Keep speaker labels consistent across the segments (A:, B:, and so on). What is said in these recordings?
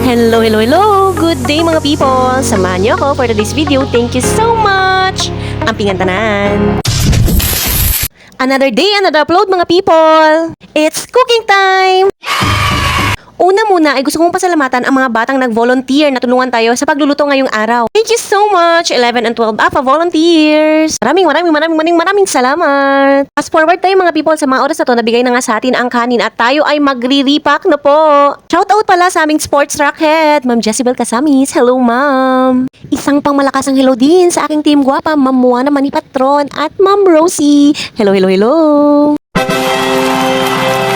A: Hello, hello, hello! Good day mga people! Samahan niyo ako for today's video. Thank you so much! Ampingan tanan! Another day, another upload mga people! It's cooking time! Una muna ay gusto kong pasalamatan ang mga batang nag-volunteer na tulungan tayo sa pagluluto ngayong araw. Thank you so much, 11 and 12 APA volunteers! Maraming salamat! Fast forward tayo mga people sa mga oras na to, nabigay na nga sa atin ang kanin at tayo ay magre-repack na po. Shoutout pala sa aming sports rockhead, Ma'am Jessibel Casamis. Hello, Ma'am! Isang pang malakas ang hello din sa aking team guwapa, Ma'am Moana Manipatron at Ma'am Rosie. Hello, hello, hello!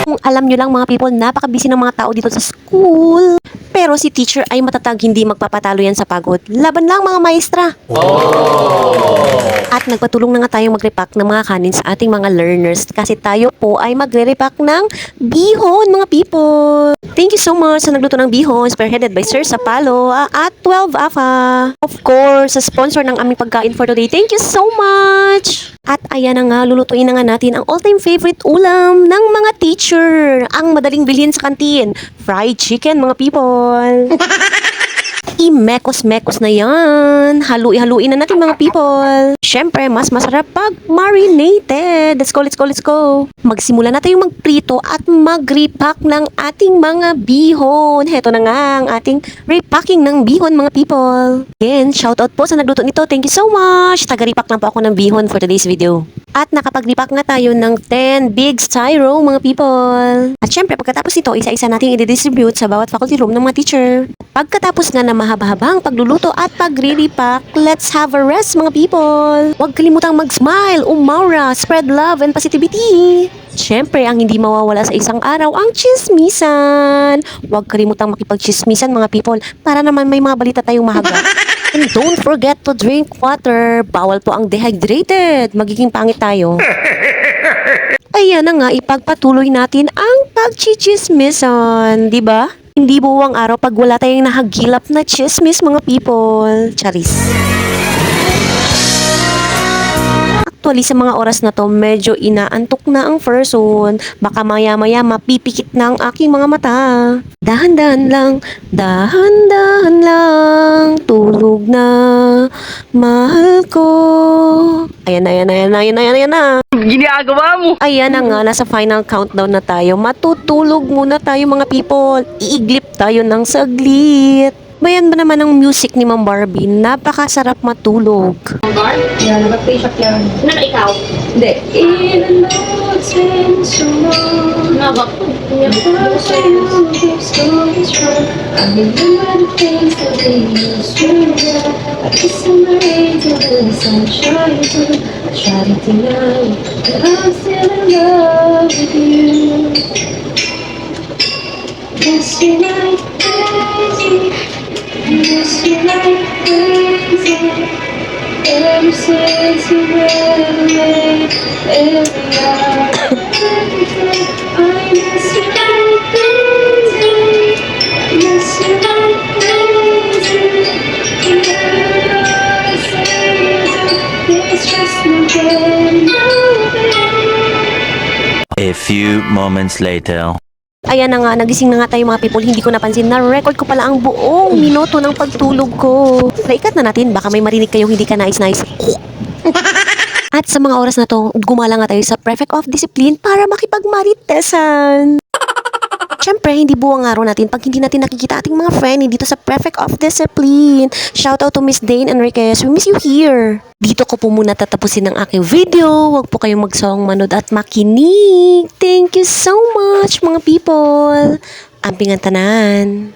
A: Alam nyo lang mga people, napaka-busy ng mga tao dito sa school. Pero si teacher ay matatag, hindi magpapatalo yan sa pagod. Laban lang mga maestra. At nagpatulong na nga tayong mag-repack ng mga kanin sa ating mga learners kasi tayo po ay magre-repack ng bihon mga people. Thank you so much sa nagluto ng bihon, spearheaded by Sir Sapalo at 12 AFA. Of course, sa sponsor ng aming pagkain for today. Thank you so much! At ayan na nga, lulutuin na nga natin ang all-time favorite ulam ng mga teacher. Ang madaling bilhin sa kantin, fried chicken mga people. I-mekos-mekos na yan. Haluin na natin mga people. Syempre, mas masarap pag marinated. Let's go, let's go, let's go. Magsimula na tayong magprito at mag-repack ng ating mga bihon. Heto na nga ang ating repacking ng bihon mga people. Again, shoutout po sa nagluto nito. Thank you so much. Taga-repack lang po ako ng bihon for today's video. At nakapag-repack nga tayo ng 10 big styro mga people. At syempre, pagkatapos nito, isa-isa natin i-distribute sa bawat faculty room ng mga teacher. Pagkatapos nga na mahaba-habang pagluluto at pag-repack, let's have a rest mga people. Huwag kalimutang mag-smile, umaura, spread love and positivity. Syempre, ang hindi mawawala sa isang araw, ang chismisan. Huwag kalimutang makipag-chismisan mga people para naman may mga balita tayong mahaga. And don't forget to drink water. Bawal po ang dehydrated. Magiging pangit tayo. Ayan na nga, ipagpatuloy natin ang pag-chichismisan, di ba? Hindi buwang araw pag wala tayong nahagilap na chismis mga people. Charis. Actually, sa mga oras na to, medyo inaantok na ang person. Baka maya-maya mapipikit na ang aking mga mata. Dahan-dahan lang, tulog na, mahal ko. Ayan na.
B: Ginagawa mo!
A: Ayan na nga, nasa final countdown na tayo. Matutulog muna tayo mga people. Iiglip tayo ng saglit. Bayan ba naman ang music ni Ma'am Barbie? Napakasarap matulog.
B: Bar? Yan, nag-play shop yan. Na ikaw? Hindi. Nabak po.
C: Miss you like crazy. Ever since you went away, every hour, every day, I miss you like crazy. Miss you like crazy. Whenever I say you do, it's just not getting over.
D: A few moments later.
A: Ayan na nga, nagising na nga tayo mga people. Hindi ko napansin na record ko pala ang buong minuto ng pagtulog ko. Naikat na natin, baka may marinig kayong hindi ka nais-nais. At sa mga oras na to, gumala nga tayo sa Prefect of Discipline para makipagmaritesan. Siyempre, hindi buwang araw natin pag hindi natin nakikita ating mga friend dito sa Prefect of Discipline. Shout out to Miss Dane Enriquez. We miss you here. Dito ko po muna tatapusin ang aking video. Huwag po kayong magsawang manood at makinig. Thank you so much mga people. Ampingan tanan.